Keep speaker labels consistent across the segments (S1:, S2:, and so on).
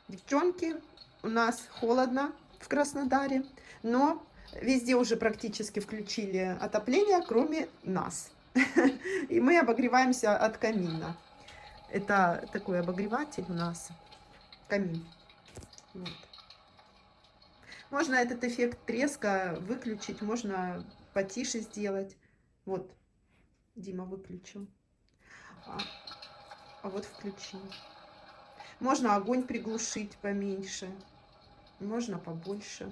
S1: Девчонки, у нас холодно в Краснодаре, но везде уже практически включили отопление, кроме нас. И мы обогреваемся от камина. Это такой обогреватель у нас, камин. Вот. Можно этот эффект треска выключить, можно потише сделать. Вот, Дима выключил. А вот включил. Можно огонь приглушить поменьше, можно побольше.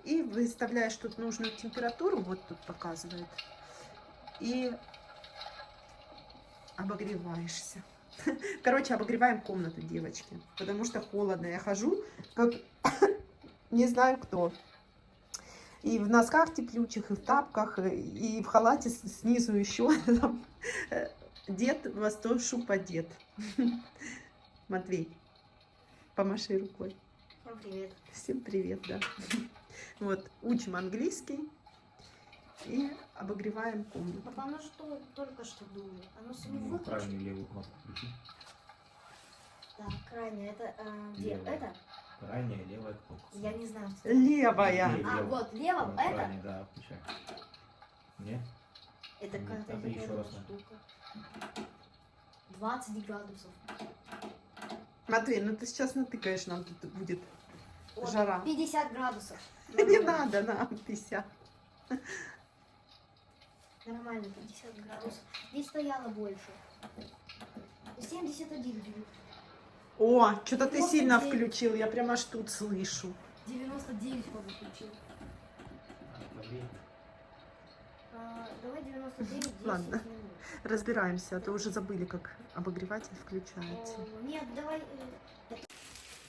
S1: И выставляешь тут нужную температуру, вот тут показывает, и обогреваешься. Короче, обогреваем комнату, девочки, потому что холодно. Я хожу, как не знаю кто. И в носках теплючих, и в тапках, и в халате снизу еще. Дед во сто шуб одет. Матвей, помаши рукой.
S2: Всем привет.
S1: Всем привет, да. Вот, учим английский и обогреваем комнату.
S2: Папа, оно что только что дуло? Оно само
S3: Ну,
S2: выключило.
S3: крайнюю левую кнопку включи.
S2: Так, крайне, это где?
S3: Левая.
S2: Это?
S3: Крайняя левая кнопка.
S2: Я не знаю, что это.
S1: Левая.
S3: Левая.
S2: А, вот, левом,
S3: Ну,
S2: это?
S3: крайняя, да, включай. Нет?
S2: Это
S3: Нет,
S2: какая-то
S3: это еще
S2: такая
S3: раз.
S2: штука. 20 градусов.
S1: Матвей, ну ты сейчас натыкаешь, нам тут будет
S2: Вот,
S1: жара.
S2: 50 градусов.
S1: Не
S2: Нормально.
S1: надо нам 50.
S2: Нормально, 50 градусов. Здесь стояло больше. 71 будет.
S1: О, что-то ты сильно
S2: 99.
S1: включил, я прям аж тут слышу.
S2: 99 папа включил. Давай 99, 10
S1: Ладно.
S2: минут.
S1: Разбираемся, а то уже забыли, как обогреватель включается.
S2: Нет, давай.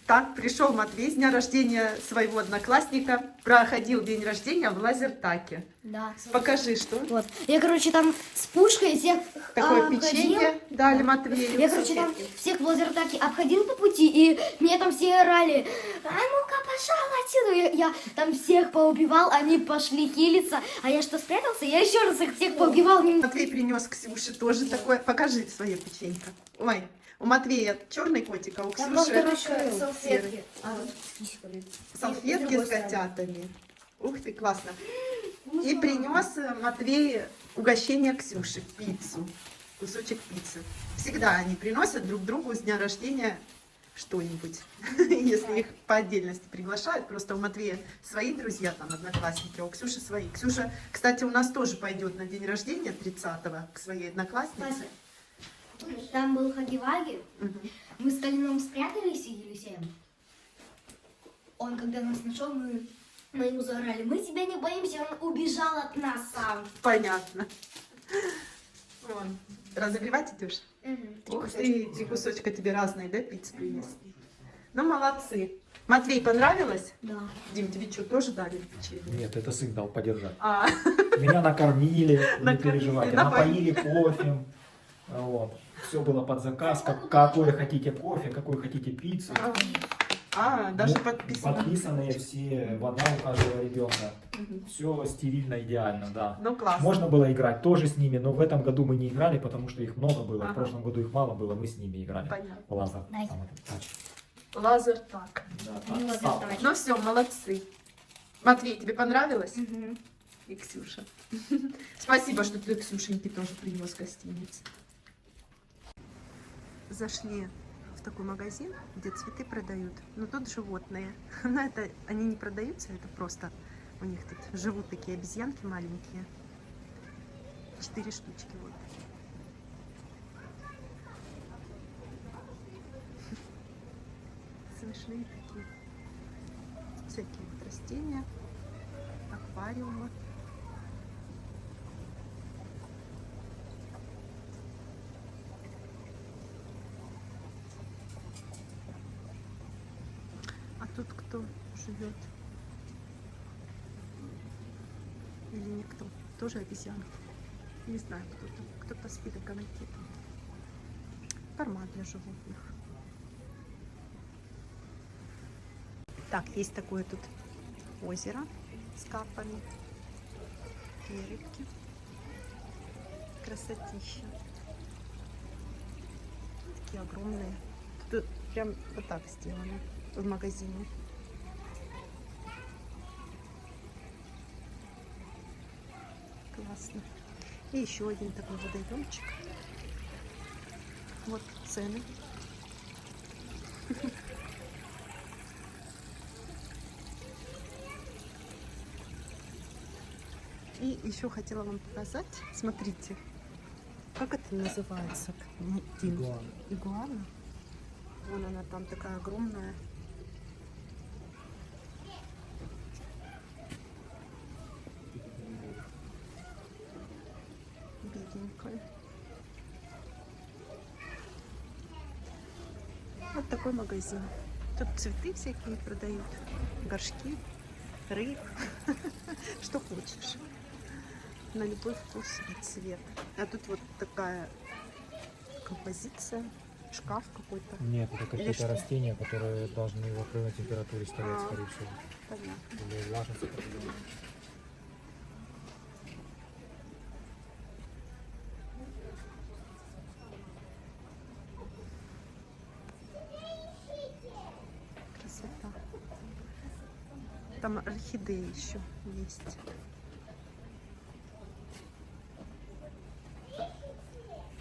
S1: Так, пришел Матвей с дня рождения своего одноклассника. Проходил день рождения в лазертаке.
S2: Да.
S1: Покажи, что.
S2: Вот. Я, короче, там с пушкой всех
S1: Такое
S2: обходил.
S1: печенье дали
S2: Да.
S1: Матвею.
S2: Я, короче, там всех в лазертаке обходил по пути, и мне там все орали: а ну-ка, пошел отсюда. Я там всех поубивал, они пошли хилиться, а я что, спрятался? Я еще раз их всех поубивал.
S1: Матвей принес Ксюше тоже такое. Покажи свое печенька. Ой, у Матвея черный котик, а у
S2: Там
S1: Ксюши
S2: просто салфетки.
S1: серый.
S2: А, вот письками.
S1: Салфетки
S2: И с
S1: с
S2: другой стороны.
S1: котятами. Ух ты, классно.
S2: Ну,
S1: И
S2: что?
S1: принес Матвей угощение Ксюши, пиццу, кусочек пиццы. Всегда они приносят друг другу с дня рождения что-нибудь, если их по отдельности приглашают. Просто у Матвея свои друзья, там, одноклассники, а у Ксюши свои. Ксюша, кстати, у нас тоже пойдет на день рождения 30-го к своей однокласснице.
S2: Там был Хаги-Ваги.
S1: Мгм.
S2: Мы с Калином спрятались и Елисеем. Он, когда нас нашел, мы ему заорали: мы тебя не боимся, он убежал от нас сам.
S1: Понятно. Вон, разогревать идешь?
S2: Угу.
S1: Ух ты, 3 кусочка тебе разные, да, пиццы принесли? Ну, молодцы. Матвей, понравилось?
S2: Да.
S1: Дим, тебе что, тоже дали печенье?
S3: Нет, это сын дал подержать.
S1: А,
S3: Меня накормили, не
S1: Накормили,
S3: переживайте.
S1: напоили.
S3: Напоили кофе. Вот. Все было под заказ. Какой хотите кофе, какой хотите пиццу.
S1: даже
S3: Ну,
S1: подписано.
S3: Подписанные все, вода у каждого ребенка.
S1: Мгм.
S3: Все стерильно, идеально, да.
S1: Ну, классно.
S3: Можно было играть тоже с ними, но в этом году мы не играли, потому что их много было.
S1: Ага.
S3: В прошлом году их мало было, мы с ними играли.
S1: Понятно.
S3: Лазер.
S2: Дай.
S3: Там этот тач.
S1: Лазер так.
S3: Да,
S2: Ну,
S3: так, стал.
S2: лазертач.
S1: Ну все, молодцы. Матвей, тебе понравилось?
S2: Угу.
S1: И Ксюша. Спасибо, что ты Ксюшеньке тоже принес гостиниц. Зашли в такой магазин, где цветы продают, но тут животные. Но это они не продаются, это просто у них тут живут такие обезьянки маленькие. 4 штучки вот. Смешные такие. Всякие вот растения, аквариумы. А тут кто живет? Или никто? Тоже обезьянки? Не знаю, кто там. Кто-то спит в гамаке. Корма для животных. Так, есть такое тут озеро с карпами. Такие рыбки. Красотища. Такие огромные. Тут прям вот так сделано. в магазине. Классно. И еще один такой водоемчик. Вот цены. И еще хотела вам показать. Смотрите, как это называется? Ну,
S3: Игуана.
S1: Игуана. Вон она там такая огромная. Бедненькая. Вот такой магазин. Тут цветы всякие продают, горшки, рыб, что хочешь. На любой вкус и цвет. А тут вот такая композиция, шкаф какой-то.
S3: Нет, это
S1: Или
S3: какие-то
S1: что?
S3: растения, которые должны в определенной температуре стоять,
S1: А.
S3: скорее всего.
S1: Понятно.
S3: Или влажность определенная.
S1: Красота. Там орхидеи еще есть.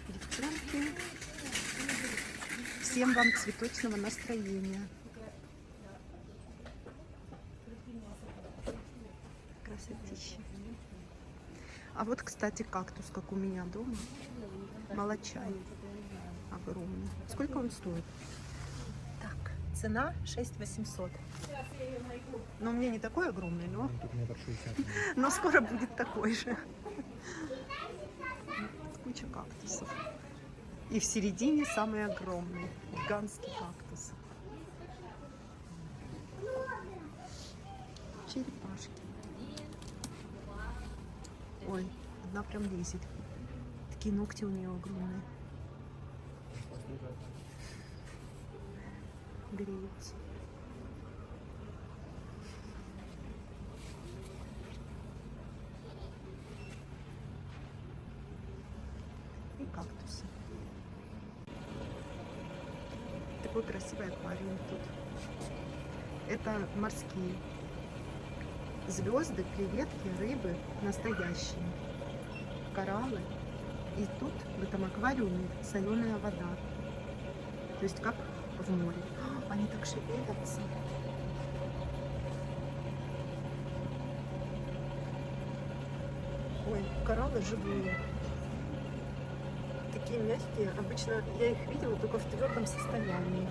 S1: Девчонки, всем вам цветочного настроения. Красотища. А вот, кстати, кактус, как у меня дома. Молочай. Огромный. Сколько он стоит? Так, цена 6800. Но у меня не такой огромный, но
S3: Тут 1,60 м.
S1: но скоро будет такой же. Куча кактусов. И в середине самый огромный, гигантский кактус. Черепашки. Ой, одна прям лезет. Такие ногти у нее огромные. Греются. И кактусы. Такой красивый аквариум тут. Это морские звезды, креветки, рыбы настоящие, кораллы. И тут в этом аквариуме соленая вода. То есть как в море. А, они так шевелятся. Ой, кораллы живые. Такие мягкие. Обычно я их видела только в твердом состоянии.